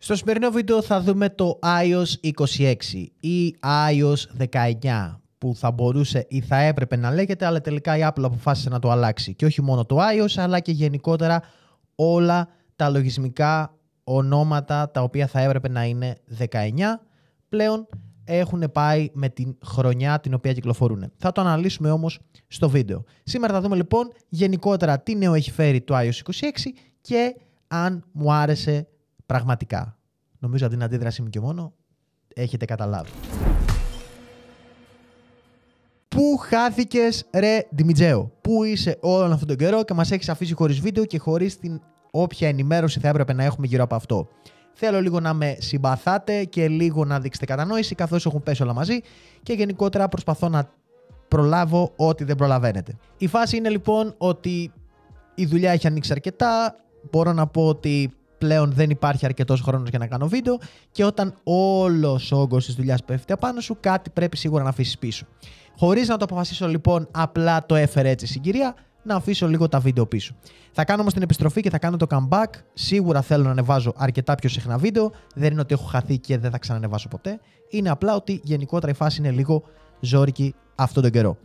Στο σημερινό βίντεο θα δούμε το iOS 26 ή iOS 19 που θα μπορούσε ή θα έπρεπε να λέγεται, αλλά τελικά η Apple αποφάσισε να το αλλάξει. Και όχι μόνο το iOS, αλλά και γενικότερα όλα τα λογισμικά ονόματα τα οποία θα έπρεπε να είναι 19 πλέον έχουν πάει με την χρονιά την οποία κυκλοφορούν. Θα το αναλύσουμε όμως στο βίντεο. Σήμερα θα δούμε λοιπόν γενικότερα τι νέο έχει φέρει το iOS 26 και αν μου άρεσε πραγματικά. Νομίζω από την αντίδρασή μου και μόνο έχετε καταλάβει. Πού χάθηκες ρε Ντιμιτζέο? Πού είσαι όλον αυτόν τον καιρό και μας έχεις αφήσει χωρίς βίντεο και χωρίς την όποια ενημέρωση θα έπρεπε να έχουμε γύρω από αυτό? Θέλω λίγο να με συμπαθάτε και λίγο να δείξετε κατανόηση, καθώς έχουν πέσει όλα μαζί και γενικότερα προσπαθώ να προλάβω ό,τι δεν προλαβαίνετε. Η φάση είναι λοιπόν ότι η δουλειά έχει ανοίξει αρκετά. Μπορώ να πω ότι πλέον δεν υπάρχει αρκετός χρόνος για να κάνω βίντεο και όταν όλος ο όγκος της δουλειάς πέφτει απάνω σου, κάτι πρέπει σίγουρα να αφήσεις πίσω. Χωρίς να το αποφασίσω λοιπόν, απλά το έφερε έτσι η συγκυρία, να αφήσω λίγο τα βίντεο πίσω. Θα κάνω όμως την επιστροφή και θα κάνω το comeback. Σίγουρα θέλω να ανεβάζω αρκετά πιο συχνά βίντεο. Δεν είναι ότι έχω χαθεί και δεν θα ξανανεβάσω ποτέ. Είναι απλά ότι γενικότερα η φάση είναι λίγο ζώρικη αυτόν τον καιρό.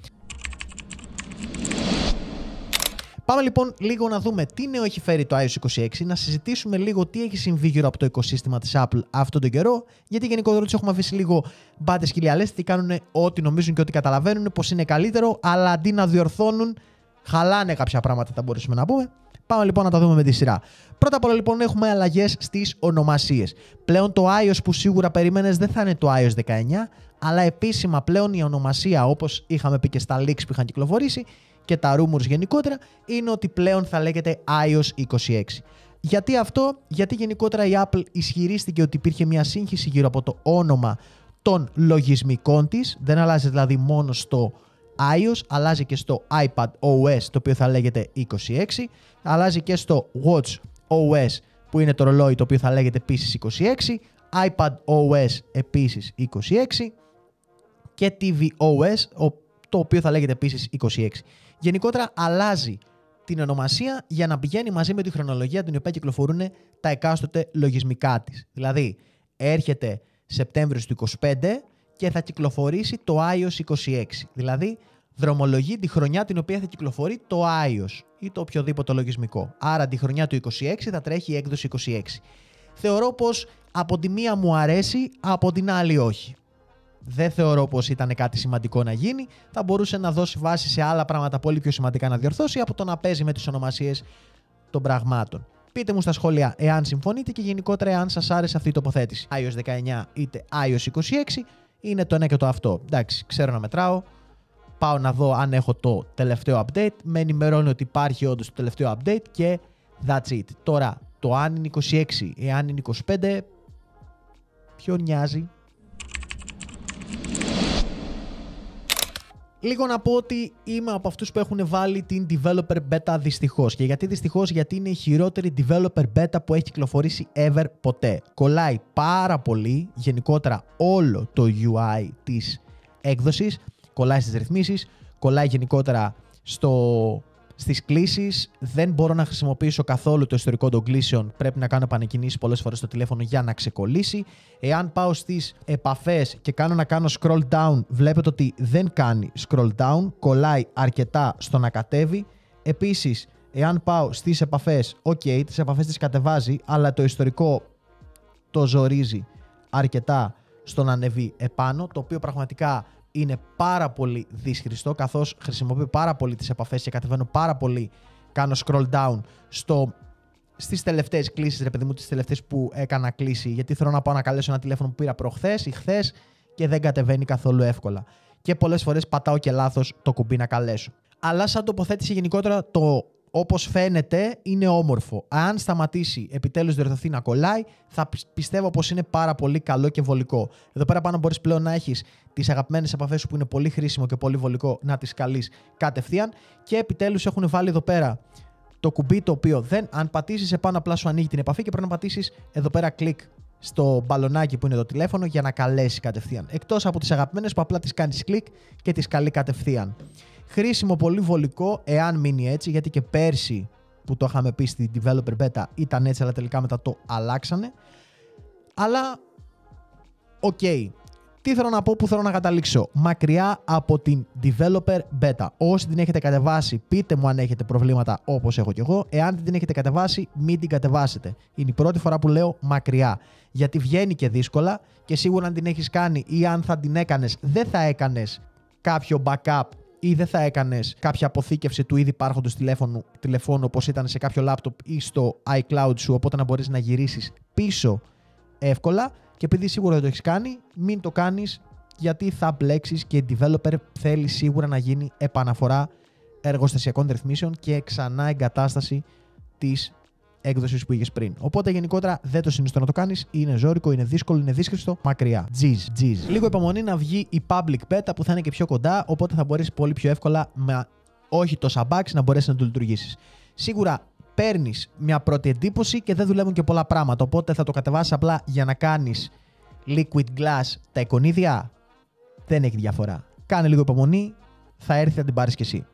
Πάμε λοιπόν λίγο να δούμε τι νέο έχει φέρει το iOS 26, να συζητήσουμε λίγο τι έχει συμβεί γύρω από το οικοσύστημα της Apple αυτόν τον καιρό, γιατί γενικότερα τους έχουμε αφήσει λίγο μπάντες χιλιαλές, τι κάνουν ό,τι νομίζουν και ό,τι καταλαβαίνουν, πως είναι καλύτερο, αλλά αντί να διορθώνουν, χαλάνε κάποια πράγματα, θα μπορούσαμε να πούμε. Πάμε λοιπόν να τα δούμε με τη σειρά. Πρώτα απ' όλα λοιπόν έχουμε αλλαγές στις ονομασίες. Πλέον το iOS που σίγουρα περίμενες δεν θα είναι το iOS 19, αλλά επίσημα πλέον η ονομασία, όπως είχαμε πει και στα leaks που είχαν κυκλοφορήσει και τα rumors γενικότερα, είναι ότι πλέον θα λέγεται iOS 26. Γιατί αυτό? Γιατί γενικότερα η Apple ισχυρίστηκε ότι υπήρχε μια σύγχυση γύρω από το όνομα των λογισμικών της. Δεν αλλάζει δηλαδή μόνο στο iOS, αλλάζει και στο iPad OS, το οποίο θα λέγεται 26, αλλάζει και στο Watch OS που είναι το ρολόι, το οποίο θα λέγεται επίσης 26, iPad OS επίσης 26 και TV OS, το οποίο θα λέγεται επίσης 26. Γενικότερα αλλάζει την ονομασία για να πηγαίνει μαζί με τη χρονολογία την οποία κυκλοφορούν τα εκάστοτε λογισμικά της. Δηλαδή έρχεται Σεπτέμβριος του 25 και θα κυκλοφορήσει το iOS 26. Δηλαδή δρομολογεί τη χρονιά την οποία θα κυκλοφορεί το iOS ή το οποιοδήποτε λογισμικό. Άρα τη χρονιά του 26 θα τρέχει η έκδοση 26. Θεωρώ πως από τη μία μου αρέσει, από την άλλη όχι. Δεν θεωρώ πως ήταν κάτι σημαντικό να γίνει. Θα μπορούσε να δώσει βάση σε άλλα πράγματα πολύ πιο σημαντικά να διορθώσει από το να παίζει με τις ονομασίες των πραγμάτων. Πείτε μου στα σχόλια εάν συμφωνείτε και γενικότερα εάν σας άρεσε αυτή η τοποθέτηση. iOS 19 είτε iOS 26 είναι το ένα και το αυτό. Εντάξει, ξέρω να μετράω. Πάω να δω αν έχω το τελευταίο update. Με ενημερώνει ότι υπάρχει όντως το τελευταίο update και that's it. Τώρα, το αν είναι 26 εάν είναι 25, ποιο νοιάζει? Λίγο να πω ότι είμαι από αυτούς που έχουν βάλει την Developer Beta δυστυχώς. Και γιατί δυστυχώς? Γιατί είναι η χειρότερη Developer Beta που έχει κυκλοφορήσει ever ποτέ. Κολλάει πάρα πολύ γενικότερα όλο το UI της έκδοσης, κολλάει στις ρυθμίσεις, κολλάει γενικότερα στις κλήσεις. Δεν μπορώ να χρησιμοποιήσω καθόλου το ιστορικό των κλήσεων. Πρέπει να κάνω επανεκκινήσεις πολλές φορές στο τηλέφωνο για να ξεκολλήσει. Εάν πάω στις επαφές και κάνω scroll down, βλέπετε ότι δεν κάνει scroll down. Κολλάει αρκετά στο να κατέβει. Επίσης, εάν πάω στις επαφές, τις επαφές τις κατεβάζει, αλλά το ιστορικό το ζορίζει αρκετά στο να ανεβεί επάνω, το οποίο πραγματικά είναι πάρα πολύ δύσχριστο, καθώς χρησιμοποιώ πάρα πολύ τις επαφές και κατεβαίνω πάρα πολύ, κάνω scroll down στις τελευταίες κλήσεις, ρε παιδί μου, τις τελευταίες που έκανα κλήση, γιατί θέλω να πάω να καλέσω ένα τηλέφωνο που πήρα προχθές ή χθες και δεν κατεβαίνει καθόλου εύκολα. Και πολλές φορές πατάω και λάθος το κουμπί να καλέσω. Αλλά σαν τοποθέτηση γενικότερα όπως φαίνεται είναι όμορφο. Αν σταματήσει, επιτέλους διορθωθεί να κολλάει, θα πιστεύω πως είναι πάρα πολύ καλό και βολικό. Εδώ πέρα πάνω μπορείς πλέον να έχεις τις αγαπημένες επαφές σου που είναι πολύ χρήσιμο και πολύ βολικό να τις καλείς κατευθείαν. Και επιτέλους έχουν βάλει εδώ πέρα το κουμπί το οποίο αν πατήσεις επάνω απλά σου ανοίγει την επαφή και πρέπει να πατήσεις εδώ πέρα κλικ στο μπαλονάκι που είναι το τηλέφωνο για να καλέσει κατευθείαν. Εκτός από τις αγαπημένες που απλά τις κάνεις κλικ και τις καλεί κατευθείαν. Χρήσιμο, πολύ βολικό, εάν μείνει έτσι, γιατί και πέρσι που το είχαμε πει στη Developer Beta ήταν έτσι, αλλά τελικά μετά το αλλάξανε. Αλλά, οκ. Τι θέλω να πω, που θέλω να καταλήξω? Μακριά από την developer beta. Όσοι την έχετε κατεβάσει, πείτε μου αν έχετε προβλήματα όπως έχω κι εγώ. Εάν δεν την έχετε κατεβάσει, μην την κατεβάσετε. Είναι η πρώτη φορά που λέω μακριά. Γιατί βγαίνει και δύσκολα και σίγουρα αν την έχεις κάνει ή αν θα την έκανες, δεν θα έκανες κάποιο backup ή δεν θα έκανες κάποια αποθήκευση του ήδη υπάρχοντος τηλεφώνου όπως ήταν σε κάποιο laptop ή στο iCloud σου, οπότε να μπορείς να γυρίσεις πίσω εύκολα. Και επειδή σίγουρα δεν το έχεις κάνει, μην το κάνεις, γιατί θα μπλέξεις και η developer θέλει σίγουρα να γίνει επαναφορά εργοστασιακών ρυθμίσεων και ξανά εγκατάσταση της έκδοσης που είχες πριν. Οπότε γενικότερα δεν το συνιστώ να το κάνεις, είναι ζώρικο, είναι δύσκολο, είναι δύσκολο, μακριά. Jeez. Λίγο υπομονή να βγει η public beta που θα είναι και πιο κοντά, οπότε θα μπορείς πολύ πιο εύκολα, με όχι τόσα bugs, να μπορέσεις να το λειτουργήσεις. Σίγουρα παίρνεις μια πρώτη εντύπωση και δεν δουλεύουν και πολλά πράγματα, οπότε θα το κατεβάσεις απλά για να κάνεις liquid glass τα εικονίδια. Δεν έχει διαφορά. Κάνε λίγο υπομονή, θα έρθει, θα την πάρεις κι εσύ.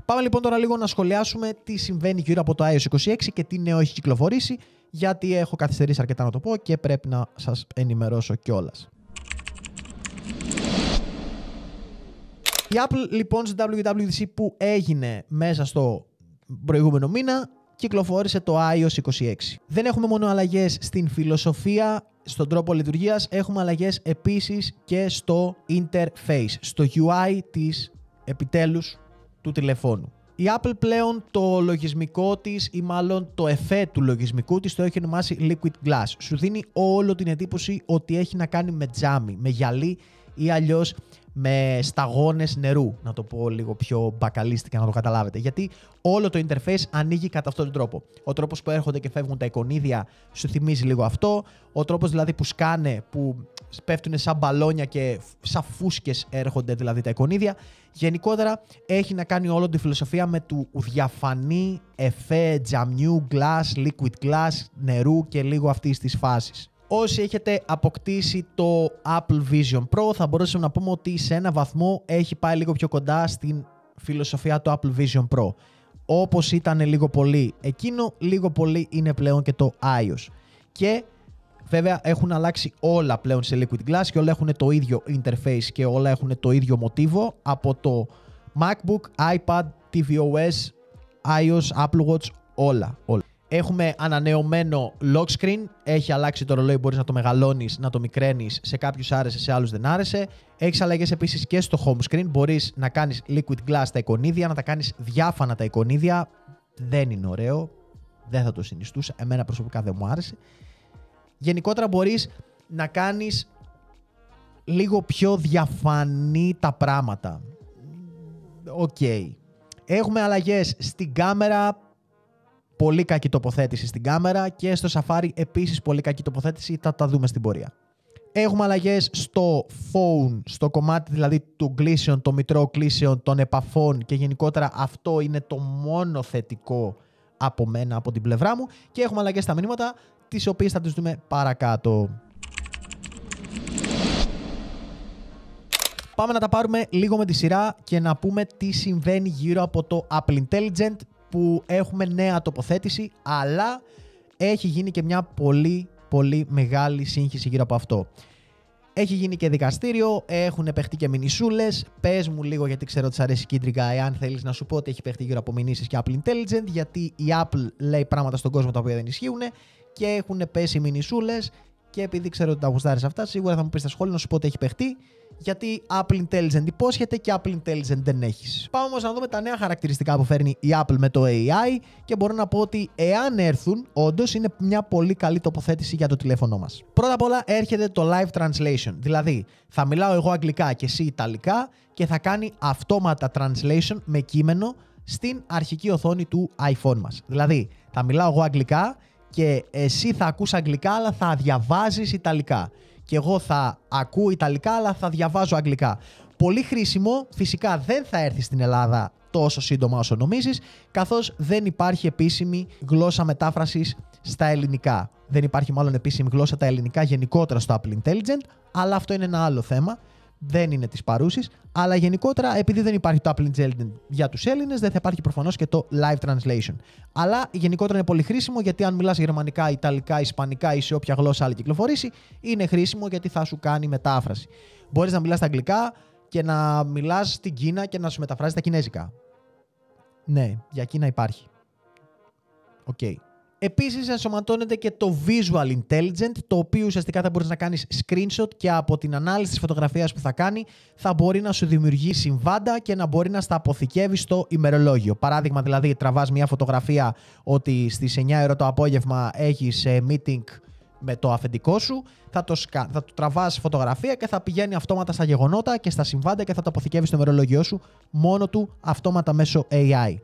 Πάμε λοιπόν τώρα λίγο να σχολιάσουμε τι συμβαίνει γύρω από το iOS 26 και τι νέο έχει κυκλοφορήσει, γιατί έχω καθυστερήσει αρκετά να το πω και πρέπει να σας ενημερώσω κιόλας. Η Apple λοιπόν στην WWDC που έγινε μέσα στο προηγούμενο μήνα κυκλοφόρησε το iOS 26. Δεν έχουμε μόνο αλλαγές στην φιλοσοφία, στον τρόπο λειτουργίας, έχουμε αλλαγές επίσης και στο interface, στο UI της επιτέλους του τηλεφώνου. Η Apple πλέον το λογισμικό της ή μάλλον το εφέ του λογισμικού της το έχει ονομάσει Liquid Glass. Σου δίνει όλο την εντύπωση ότι έχει να κάνει με τζάμι, με γυαλί ή αλλιώς με σταγόνες νερού, να το πω λίγο πιο μπακαλίστικα να το καταλάβετε. Γιατί όλο το interface ανοίγει κατά αυτόν τον τρόπο. Ο τρόπος που έρχονται και φεύγουν τα εικονίδια σου θυμίζει λίγο αυτό. Ο τρόπος δηλαδή που σκάνε, που πέφτουν σαν μπαλόνια και σαν φούσκες έρχονται δηλαδή τα εικονίδια. Γενικότερα έχει να κάνει όλη τη φιλοσοφία με του διαφανή εφέ τζαμιού, glass, liquid glass, νερού και λίγο αυτής της φάσης. Όσοι έχετε αποκτήσει το Apple Vision Pro θα μπορούσαμε να πούμε ότι σε ένα βαθμό έχει πάει λίγο πιο κοντά στην φιλοσοφία του Apple Vision Pro. Όπως ήταν λίγο πολύ εκείνο, λίγο πολύ είναι πλέον και το iOS. Και βέβαια έχουν αλλάξει όλα πλέον σε Liquid Glass και όλα έχουν το ίδιο interface και όλα έχουν το ίδιο μοτίβο από το MacBook, iPad, tvOS, iOS, Apple Watch, όλα. Έχουμε ανανεωμένο lock screen, έχει αλλάξει το ρολόι, μπορείς να το μεγαλώνεις, να το μικραίνεις, σε κάποιους άρεσε, σε άλλους δεν άρεσε. Έχεις αλλαγές επίσης και στο home screen, μπορείς να κάνεις liquid glass τα εικονίδια, να τα κάνεις διάφανα τα εικονίδια. Δεν είναι ωραίο, δεν θα το συνιστούσα, εμένα προσωπικά δεν μου άρεσε. Γενικότερα μπορείς να κάνεις λίγο πιο διαφανή τα πράγματα. Οκ. Έχουμε αλλαγές στην κάμερα. Πολύ κακή τοποθέτηση στην κάμερα και στο Safari επίσης πολύ κακή τοποθέτηση, θα τα δούμε στην πορεία. Έχουμε αλλαγές στο phone, στο κομμάτι δηλαδή του κλείσεων, των μητρώων κλείσεων, των επαφών και γενικότερα αυτό είναι το μόνο θετικό από μένα, από την πλευρά μου, και έχουμε αλλαγές στα μηνύματα, τις οποίες θα τις δούμε παρακάτω. Πάμε να τα πάρουμε λίγο με τη σειρά και να πούμε τι συμβαίνει γύρω από το Apple Intelligent, που έχουμε νέα τοποθέτηση, αλλά έχει γίνει και μια πολύ μεγάλη σύγχυση γύρω από αυτό. Έχει γίνει και δικαστήριο, έχουν παιχτεί και μινισούλες. Πες μου λίγο, γιατί ξέρω ότι σ' αρέσει κίτρικα, εάν θέλεις να σου πω ότι έχει παιχτεί γύρω από μινίσεις και Apple Intelligent, γιατί η Apple λέει πράγματα στον κόσμο τα οποία δεν ισχύουν και έχουν πέσει μινισούλες, και επειδή ξέρω ότι τα γουστάρεις αυτά, σίγουρα θα μου πεις στα σχόλια να σου πω ότι έχει παιχτεί, γιατί Apple Intelligent υπόσχεται και Apple Intelligent δεν έχεις. Πάμε όμως να δούμε τα νέα χαρακτηριστικά που φέρνει η Apple με το AI και μπορώ να πω ότι εάν έρθουν, όντως είναι μια πολύ καλή τοποθέτηση για το τηλέφωνό μας. Πρώτα απ' όλα έρχεται το Live Translation, δηλαδή θα μιλάω εγώ αγγλικά και εσύ ιταλικά και θα κάνει αυτόματα translation με κείμενο στην αρχική οθόνη του iPhone μας. Δηλαδή θα μιλάω εγώ αγγλικά και εσύ θα ακούς αγγλικά αλλά θα διαβάζεις ιταλικά. Και εγώ θα ακούω ιταλικά αλλά θα διαβάζω αγγλικά. Πολύ χρήσιμο, φυσικά δεν θα έρθει στην Ελλάδα τόσο σύντομα όσο νομίζεις, καθώς δεν υπάρχει επίσημη γλώσσα μετάφρασης στα ελληνικά. Δεν υπάρχει μάλλον επίσημη γλώσσα τα ελληνικά γενικότερα στο Apple Intelligent, αλλά αυτό είναι ένα άλλο θέμα δεν είναι της παρούσης, αλλά γενικότερα επειδή δεν υπάρχει το Apple Intelligence για τους Έλληνες, δεν θα υπάρχει προφανώς και το Live Translation. Αλλά γενικότερα είναι πολύ χρήσιμο γιατί αν μιλάς γερμανικά, ιταλικά, ισπανικά ή σε όποια γλώσσα άλλη κυκλοφορήσει, είναι χρήσιμο γιατί θα σου κάνει μετάφραση. Μπορείς να μιλάς στα αγγλικά και να μιλάς στην Κίνα και να σου μεταφράζει τα κινέζικα. Ναι, για Κίνα υπάρχει. Οκ. Επίσης ενσωματώνεται και το Visual Intelligent, το οποίο ουσιαστικά θα μπορείς να κάνεις screenshot και από την ανάλυση της φωτογραφίας που θα κάνει θα μπορεί να σου δημιουργεί συμβάντα και να μπορεί να στα αποθηκεύει στο ημερολόγιο. Παράδειγμα, δηλαδή, τραβάς μια φωτογραφία ότι στις 9 ώρα το απόγευμα έχεις meeting με το αφεντικό σου, θα το τραβάς φωτογραφία και θα πηγαίνει αυτόματα στα γεγονότα και στα συμβάντα και θα το αποθηκεύει στο ημερολόγιο σου μόνο του αυτόματα μέσω AI.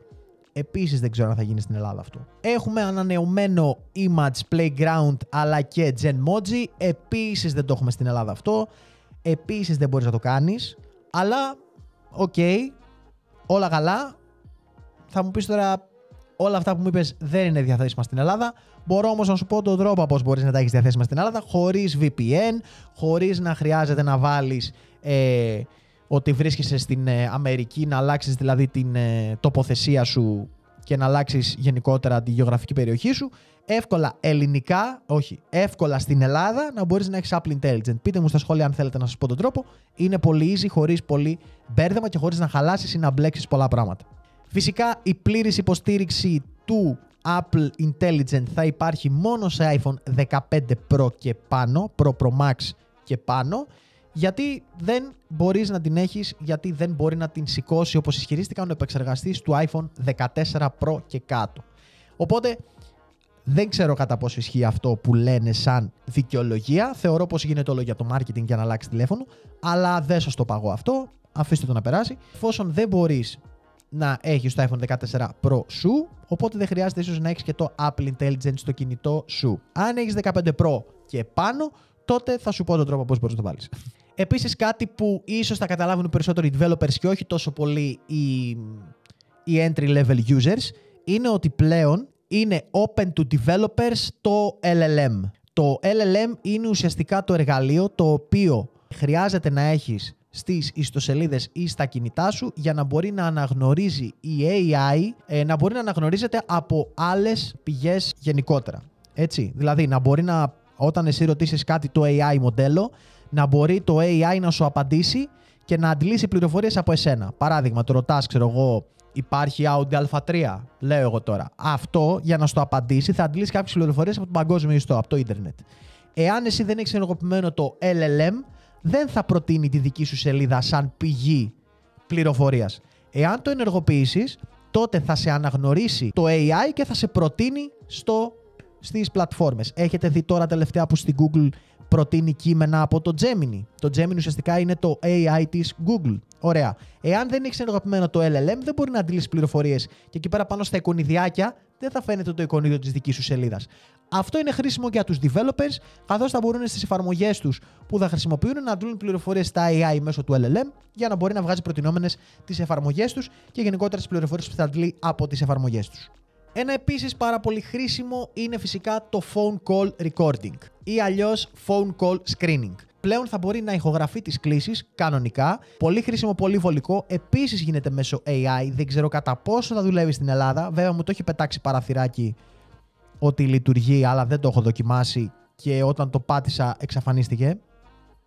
Επίσης δεν ξέρω αν θα γίνει στην Ελλάδα αυτό. Έχουμε ανανεωμένο Image Playground αλλά και Genmoji. Επίσης δεν το έχουμε στην Ελλάδα αυτό. Επίσης δεν μπορείς να το κάνεις. Αλλά, οκ, όλα καλά. Θα μου πεις τώρα, όλα αυτά που μου είπες δεν είναι διαθέσιμα στην Ελλάδα. Μπορώ όμως να σου πω τον τρόπο πώς μπορείς να τα έχεις διαθέσιμα στην Ελλάδα χωρίς VPN, χωρίς να χρειάζεται να βάλεις ότι βρίσκεσαι στην Αμερική, να αλλάξεις δηλαδή την τοποθεσία σου και να αλλάξεις γενικότερα τη γεωγραφική περιοχή σου. Εύκολα ελληνικά, όχι, εύκολα στην Ελλάδα να μπορείς να έχεις Apple Intelligence. Πείτε μου στα σχόλια αν θέλετε να σας πω τον τρόπο. Είναι πολύ easy, χωρίς πολύ μπέρδεμα και χωρίς να χαλάσεις ή να μπλέξεις πολλά πράγματα. Φυσικά η πλήρης υποστήριξη του Apple Intelligence θα υπάρχει μόνο σε iPhone 15 Pro και πάνω, Pro Max και πάνω. Γιατί δεν μπορείς να την έχεις, γιατί δεν μπορεί να την σηκώσει όπως ισχυρίστηκαν ο επεξεργαστής του iPhone 14 Pro και κάτω. Οπότε δεν ξέρω κατά πόσο ισχύει αυτό που λένε σαν δικαιολογία. Θεωρώ πως γίνεται όλο για το marketing για να αλλάξει τηλέφωνο, αλλά δεν σας το παγώ αυτό. Αφήστε το να περάσει. Εφόσον δεν μπορείς να έχεις το iPhone 14 Pro σου, οπότε δεν χρειάζεται ίσως να έχεις και το Apple Intelligence στο κινητό σου. Αν έχεις 15 Pro και πάνω, τότε θα σου πω τον τρόπο πώς μπορείς να το βάλεις. Επίσης κάτι που ίσως θα καταλάβουν περισσότεροι developers και όχι τόσο πολύ οι entry level users είναι ότι πλέον είναι open to developers το LLM. Το LLM είναι ουσιαστικά το εργαλείο το οποίο χρειάζεται να έχεις στις ιστοσελίδες ή στα κινητά σου για να μπορεί να αναγνωρίζει η AI, να μπορεί να αναγνωρίζεται από άλλες πηγές γενικότερα. Έτσι, δηλαδή να μπορεί να, όταν εσύ ρωτήσεις κάτι το AI μοντέλο, να μπορεί το AI να σου απαντήσει και να αντλήσει πληροφορίες από εσένα. Παράδειγμα, το ρωτάς, ξέρω εγώ, υπάρχει Audi A3, λέω εγώ τώρα. Αυτό για να σου το απαντήσει θα αντλήσει κάποιες πληροφορίες από τον παγκόσμιο ιστό, από το ίντερνετ. Εάν εσύ δεν έχεις ενεργοποιημένο το LLM, δεν θα προτείνει τη δική σου σελίδα σαν πηγή πληροφορίας. Εάν το ενεργοποιήσεις, τότε θα σε αναγνωρίσει το AI και θα σε προτείνει στις πλατφόρμες. Έχετε δει τώρα τελευταία που στην Google προτείνει κείμενα από το Gemini. Το Gemini ουσιαστικά είναι το AI της Google. Ωραία. Εάν δεν έχεις ενεργοποιημένο το LLM, δεν μπορεί να αντιλήσει πληροφορίες και εκεί πέρα πάνω στα εικονιδιάκια δεν θα φαίνεται το εικονίδιο της δικής σου σελίδας. Αυτό είναι χρήσιμο για τους developers, καθώς θα μπορούν στις εφαρμογές τους που θα χρησιμοποιούν να αντλούν πληροφορίες στα AI μέσω του LLM για να μπορεί να βγάζει προτινόμενες τις εφαρμογές τους και γενικότερα τις πληροφορίες που θα αντλεί από τις εφαρμογές τους. Ένα επίσης πάρα πολύ χρήσιμο είναι φυσικά το phone call recording ή αλλιώς phone call screening. Πλέον θα μπορεί να ηχογραφεί τις κλήσεις κανονικά, πολύ χρήσιμο, πολύ βολικό, επίσης γίνεται μέσω AI, δεν ξέρω κατά πόσο θα δουλεύει στην Ελλάδα, βέβαια μου το έχει πετάξει παραθυράκι ότι λειτουργεί, αλλά δεν το έχω δοκιμάσει και όταν το πάτησα εξαφανίστηκε.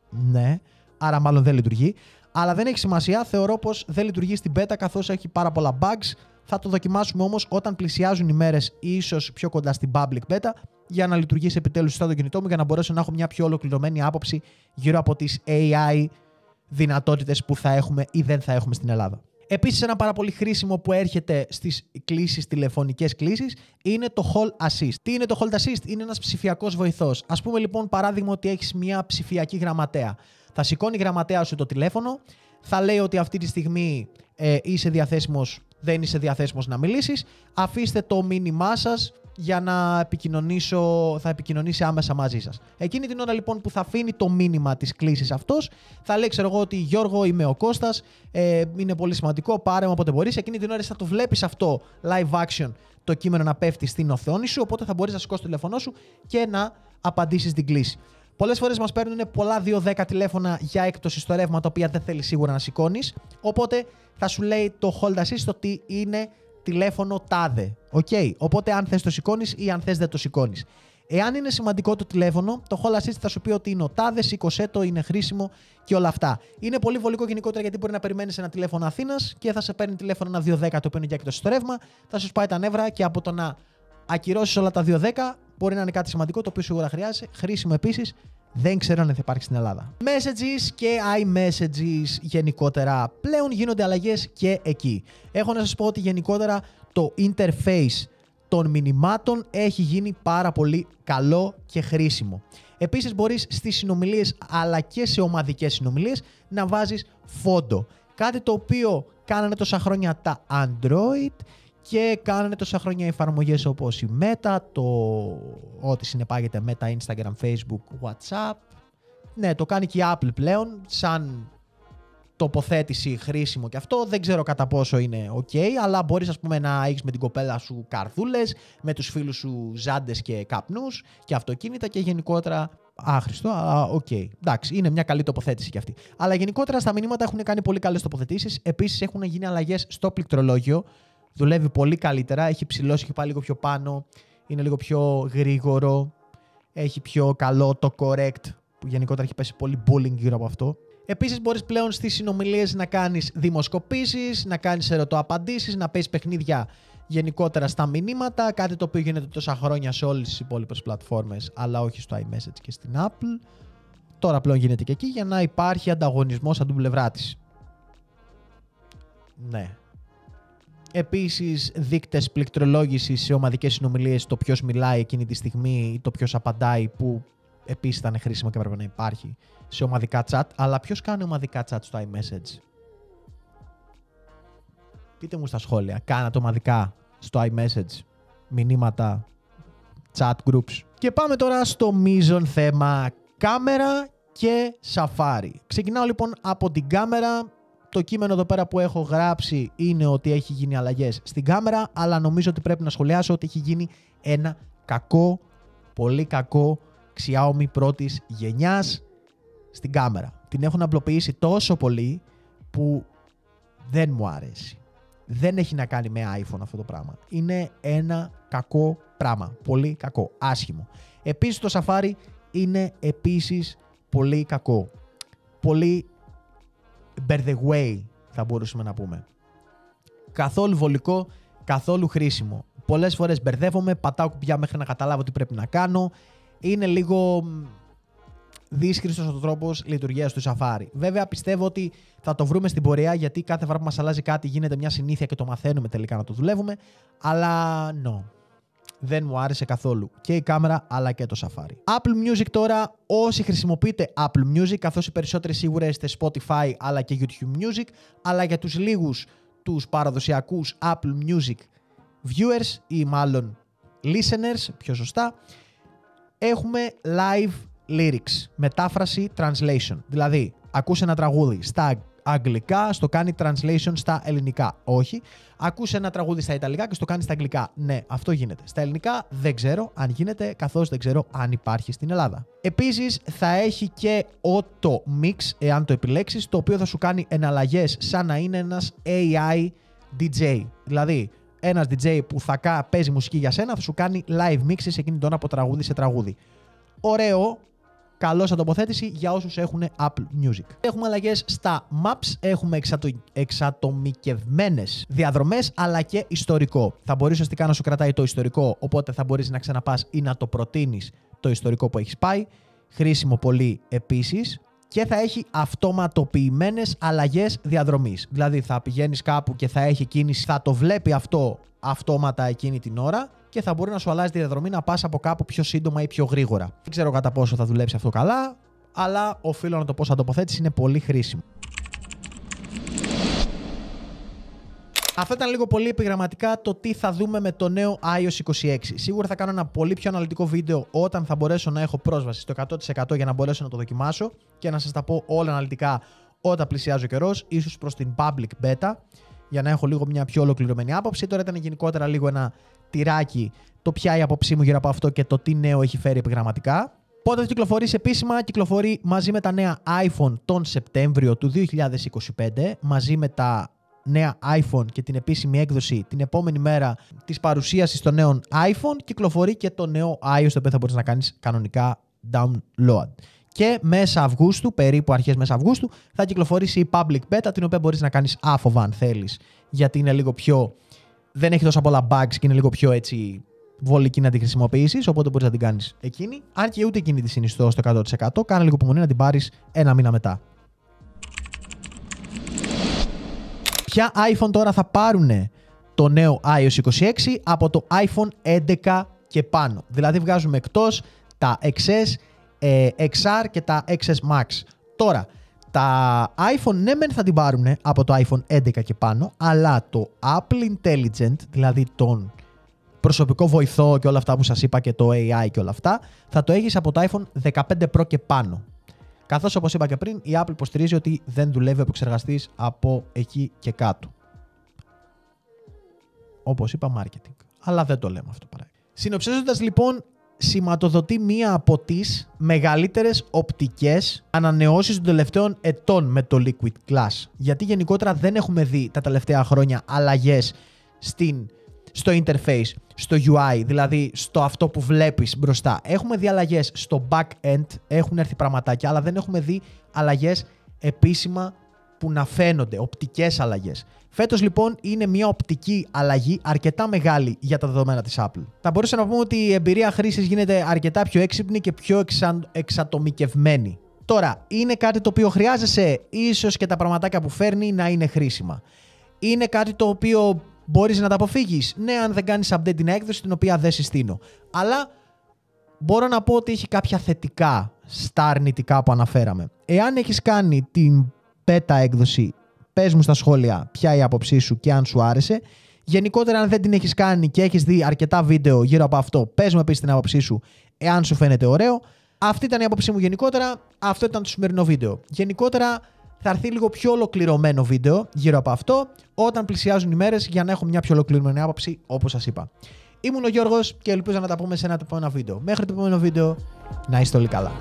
Ναι, άρα μάλλον δεν λειτουργεί, αλλά δεν έχει σημασία, θεωρώ πως δεν λειτουργεί στην beta καθώς έχει πάρα πολλά bugs. Θα το δοκιμάσουμε όμως όταν πλησιάζουν οι μέρες ή ίσως πιο κοντά στην public beta για να λειτουργήσει επιτέλους σωστά το κινητό μου για να μπορέσω να έχω μια πιο ολοκληρωμένη άποψη γύρω από τις AI δυνατότητες που θα έχουμε ή δεν θα έχουμε στην Ελλάδα. Επίσης ένα πάρα πολύ χρήσιμο που έρχεται στις κλήσεις, τηλεφωνικές κλήσεις, είναι το Call Assist. Τι είναι το Call Assist? Είναι ένας ψηφιακός βοηθός. Ας πούμε λοιπόν παράδειγμα ότι έχεις μια ψηφιακή γραμματέα. Θα σηκώνει η γραμματέα σου το τηλέφωνο, θα λέει ότι αυτή τη στιγμή είσαι διαθέσιμος, δεν είσαι διαθέσιμος να μιλήσεις, αφήστε το μήνυμά σας για να θα επικοινωνήσει άμεσα μαζί σας. Εκείνη την ώρα λοιπόν που θα αφήνει το μήνυμα της κλήσης αυτός, θα λέει ξέρω εγώ ότι Γιώργο είμαι ο Κώστας, είναι πολύ σημαντικό, πάρε μου όποτε μπορείς. Εκείνη την ώρα θα το βλέπεις αυτό live action, το κείμενο να πέφτει στην οθόνη σου, οπότε θα μπορείς να σηκώσεις το τηλέφωνό σου και να απαντήσεις την κλήση. Πολλές φορές μας παίρνουν πολλά 210 τηλέφωνα για έκπτωση στο ρεύμα, τα οποία δεν θέλει σίγουρα να σηκώνεις. Οπότε θα σου λέει το Hold Assist ότι είναι τηλέφωνο τάδε. Okay. Οπότε αν θες το σηκώνεις ή αν θες δεν το σηκώνεις. Εάν είναι σημαντικό το τηλέφωνο, το Hold Assist θα σου πει ότι είναι ο τάδε, σήκωσέ το, είναι χρήσιμο και όλα αυτά. Είναι πολύ βολικό γενικότερα γιατί μπορεί να περιμένεις ένα τηλέφωνο Αθήνας και θα σε παίρνει τηλέφωνο ένα 210 το οποίο είναι για έκπτωση στο ρεύμα, θα σου σπάει τα νεύρα και από το να ακυρώσεις όλα τα 210 μπορεί να είναι κάτι σημαντικό το οποίο σίγουρα χρειάζεσαι. Χρήσιμο επίσης, δεν ξέρω αν θα υπάρχει στην Ελλάδα. Messages και iMessages γενικότερα πλέον γίνονται αλλαγές και εκεί. Έχω να σας πω ότι γενικότερα το interface των μηνυμάτων έχει γίνει πάρα πολύ καλό και χρήσιμο. Επίσης μπορείς στις συνομιλίες αλλά και σε ομαδικές συνομιλίες να βάζεις φόντο. Κάτι το οποίο κάνανε τόσα χρόνια τα Android και κάνανε τόσα χρόνια εφαρμογές όπως η Meta, ό,τι συνεπάγεται Meta, Instagram, Facebook, WhatsApp. Ναι, το κάνει και η Apple πλέον σαν τοποθέτηση χρήσιμο και αυτό. Δεν ξέρω κατά πόσο είναι ok, αλλά μπορείς ας πούμε να έχεις με την κοπέλα σου καρδούλες, με τους φίλους σου ζάντες και καπνούς και αυτοκίνητα και γενικότερα άχρηστο, αλλά ok. Εντάξει, είναι μια καλή τοποθέτηση και αυτή. Αλλά γενικότερα στα μηνύματα έχουν κάνει πολύ καλές τοποθετήσεις. Επίσης έχουν γίνει αλλαγές στο πληκτρολόγιο. Δουλεύει πολύ καλύτερα, έχει ψηλώσει, έχει πάει λίγο πιο πάνω, είναι λίγο πιο γρήγορο, έχει πιο καλό το correct, που γενικότερα έχει πέσει πολύ bullying γύρω από αυτό. Επίσης μπορείς πλέον στις συνομιλίες να κάνεις δημοσκοπήσεις, να κάνεις ερωτοαπαντήσεις, να παίζεις παιχνίδια γενικότερα στα μηνύματα, κάτι το οποίο γίνεται τόσα χρόνια σε όλες τις υπόλοιπες πλατφόρμες, αλλά όχι στο iMessage και στην Apple. Τώρα πλέον γίνεται και εκεί για να υπάρχει ανταγωνισμός από την πλευρά της. Ναι. Επίσης, δείκτες πληκτρολόγησης σε ομαδικές συνομιλίες, το ποιος μιλάει εκείνη τη στιγμή ή το ποιος απαντάει, που επίσης ήταν χρήσιμο και έπρεπε να υπάρχει σε ομαδικά chat. Αλλά ποιος κάνει ομαδικά chat στο iMessage? Πείτε μου στα σχόλια. Κάνατε ομαδικά στο iMessage μηνύματα, chat groups? Και πάμε τώρα στο μείζον θέμα κάμερα και Safari. Ξεκινάω λοιπόν από την κάμερα. Το κείμενο εδώ πέρα που έχω γράψει είναι ότι έχει γίνει αλλαγές στην κάμερα, αλλά νομίζω ότι πρέπει να σχολιάσω ότι έχει γίνει ένα κακό, πολύ κακό Xiaomi πρώτης γενιάς στην κάμερα. Την έχουν απλοποιήσει τόσο πολύ που δεν μου αρέσει. Δεν έχει να κάνει με iPhone αυτό το πράγμα. Είναι ένα κακό πράγμα. Πολύ κακό. Άσχημο. Επίσης το Safari είναι επίσης πολύ κακό. Πολύ by the way θα μπορούσαμε να πούμε. Καθόλου βολικό, καθόλου χρήσιμο. Πολλές φορές μπερδεύομαι, πατάω κουμπιά μέχρι να καταλάβω τι πρέπει να κάνω. Είναι λίγο δύσχριστος ο τρόπος λειτουργίας του Safari. Βέβαια πιστεύω ότι θα το βρούμε στην πορεία, γιατί κάθε φορά που μας αλλάζει κάτι γίνεται μια συνήθεια και το μαθαίνουμε τελικά να το δουλεύουμε. Αλλά δεν μου άρεσε καθόλου και η κάμερα αλλά και το Safari. Apple Music τώρα, όσοι χρησιμοποιείτε Apple Music, καθώς οι περισσότεροι σίγουρα είστε Spotify αλλά και YouTube Music, αλλά για τους λίγους τους παραδοσιακούς Apple Music viewers ή μάλλον listeners, πιο σωστά, έχουμε live lyrics, μετάφραση translation. Δηλαδή, ακούς ένα τραγούδι στα αγγλικά, στο κάνει translation στα ελληνικά. Όχι. Ακούς ένα τραγούδι στα ιταλικά και στο κάνει στα αγγλικά. Ναι, αυτό γίνεται. Στα ελληνικά δεν ξέρω αν γίνεται, καθώς δεν ξέρω αν υπάρχει στην Ελλάδα. Επίσης θα έχει και auto mix, εάν το επιλέξεις, το οποίο θα σου κάνει εναλλαγές σαν να είναι ένας AI DJ. Δηλαδή, ένας DJ που θα παίζει μουσική για σένα θα σου κάνει live mixes εκείνη τον από τραγούδι σε τραγούδι. Ωραίο. Καλό σαν τοποθέτηση για όσους έχουν Apple Music. Έχουμε αλλαγές στα Maps, έχουμε εξατομικευμένες διαδρομές αλλά και ιστορικό. Θα μπορείς ουσιαστικά να σου κρατάει το ιστορικό, οπότε θα μπορείς να ξαναπάς ή να το προτείνεις το ιστορικό που έχεις πάει. Χρήσιμο πολύ επίσης. Και θα έχει αυτοματοποιημένες αλλαγές διαδρομής. Δηλαδή θα πηγαίνεις κάπου και θα έχει κίνηση, θα το βλέπει αυτό αυτόματα εκείνη την ώρα και θα μπορεί να σου αλλάζει τη διαδρομή να πας από κάπου πιο σύντομα ή πιο γρήγορα. Δεν ξέρω κατά πόσο θα δουλέψει αυτό καλά, αλλά οφείλω να το πω σαν τοποθέτηση, είναι πολύ χρήσιμο. Αυτό ήταν λίγο πολύ επιγραμματικά το τι θα δούμε με το νέο iOS 26. Σίγουρα θα κάνω ένα πολύ πιο αναλυτικό βίντεο όταν θα μπορέσω να έχω πρόσβαση στο 100% για να μπορέσω να το δοκιμάσω και να σας τα πω όλα αναλυτικά όταν πλησιάζει ο καιρός, ίσως προς την public beta, για να έχω λίγο μια πιο ολοκληρωμένη άποψη. Τώρα ήταν γενικότερα λίγο ένα τυράκι το ποια η άποψή μου γύρω από αυτό και το τι νέο έχει φέρει επιγραμματικά. Πότε θα κυκλοφορήσει επίσημα? Κυκλοφορεί μαζί με τα νέα iPhone τον Σεπτέμβριο του 2025, μαζί με τα νέα iPhone και την επίσημη έκδοση την επόμενη μέρα της παρουσίασης των νέων iPhone, κυκλοφορεί και το νέο iOS, το οποίο θα μπορείς να κάνεις κανονικά download. Και μέσα Αυγούστου, περίπου αρχές μέσα Αυγούστου, θα κυκλοφορήσει η public beta, την οποία μπορείς να κάνεις άφοβα αν θέλεις, γιατί είναι λίγο πιο... δεν έχει τόσα πολλά bugs και είναι λίγο πιο έτσι βολική να τη χρησιμοποιήσεις, οπότε μπορείς να την κάνεις εκείνη. Αν και ούτε εκείνη τη συνιστώ στο 100%, κάνε λίγο υπομονή να την πάρεις ένα μήνα μετά. Ποια iPhone τώρα θα πάρουν το νέο iOS 26? Από το iPhone 11 και πάνω. Δηλαδή βγάζουμε εκτός τα XS, XR και τα XS Max. Τώρα, τα iPhone ναι μεν θα την πάρουν από το iPhone 11 και πάνω, αλλά το Apple Intelligent, δηλαδή τον προσωπικό βοηθό και όλα αυτά που σας είπα και το AI και όλα αυτά, θα το έχεις από το iPhone 15 Pro και πάνω. Καθώς όπως είπα και πριν, η Apple υποστηρίζει ότι δεν δουλεύει ο επεξεργαστής από εκεί και κάτω. Όπως είπα, marketing. Αλλά δεν το λέμε αυτό παρά. Συνοψίζοντας λοιπόν, σηματοδοτεί μία από τις μεγαλύτερες οπτικές ανανεώσεις των τελευταίων ετών με το Liquid Glass. Γιατί γενικότερα δεν έχουμε δει τα τελευταία χρόνια αλλαγές στο interface, στο UI, δηλαδή στο αυτό που βλέπεις μπροστά. Έχουμε δει αλλαγές στο back-end, έχουν έρθει πραγματάκια, αλλά δεν έχουμε δει αλλαγές επίσημα που να φαίνονται, οπτικές αλλαγές. Φέτος λοιπόν είναι μια οπτική αλλαγή αρκετά μεγάλη για τα δεδομένα της Apple. Θα μπορούσαμε να πούμε ότι η εμπειρία χρήσης γίνεται αρκετά πιο έξυπνη και πιο εξατομικευμένη. Τώρα, είναι κάτι το οποίο χρειάζεσαι, ίσως και τα πραγματάκια που φέρνει να είναι χρήσιμα. Είναι κάτι το οποίο μπορείς να τα αποφύγεις. Ναι, αν δεν κάνεις update την έκδοση, την οποία δεν συστήνω. Αλλά μπορώ να πω ότι έχει κάποια θετικά στα αρνητικά που αναφέραμε. Εάν έχεις κάνει την beta έκδοση, πες μου στα σχόλια ποια η άποψή σου και αν σου άρεσε. Γενικότερα, αν δεν την έχεις κάνει και έχεις δει αρκετά βίντεο γύρω από αυτό, πες μου επίσης την άποψή σου, εάν σου φαίνεται ωραίο. Αυτή ήταν η άποψή μου γενικότερα. Αυτό ήταν το σημερινό βίντεο. Γενικότερα, θα έρθει λίγο πιο ολοκληρωμένο βίντεο γύρω από αυτό, όταν πλησιάζουν οι μέρες, για να έχω μια πιο ολοκληρωμένη άποψη, όπως σας είπα. Ήμουν ο Γιώργος και ελπίζω να τα πούμε σε ένα επόμενο βίντεο. Μέχρι το επόμενο βίντεο, να είστε όλοι καλά.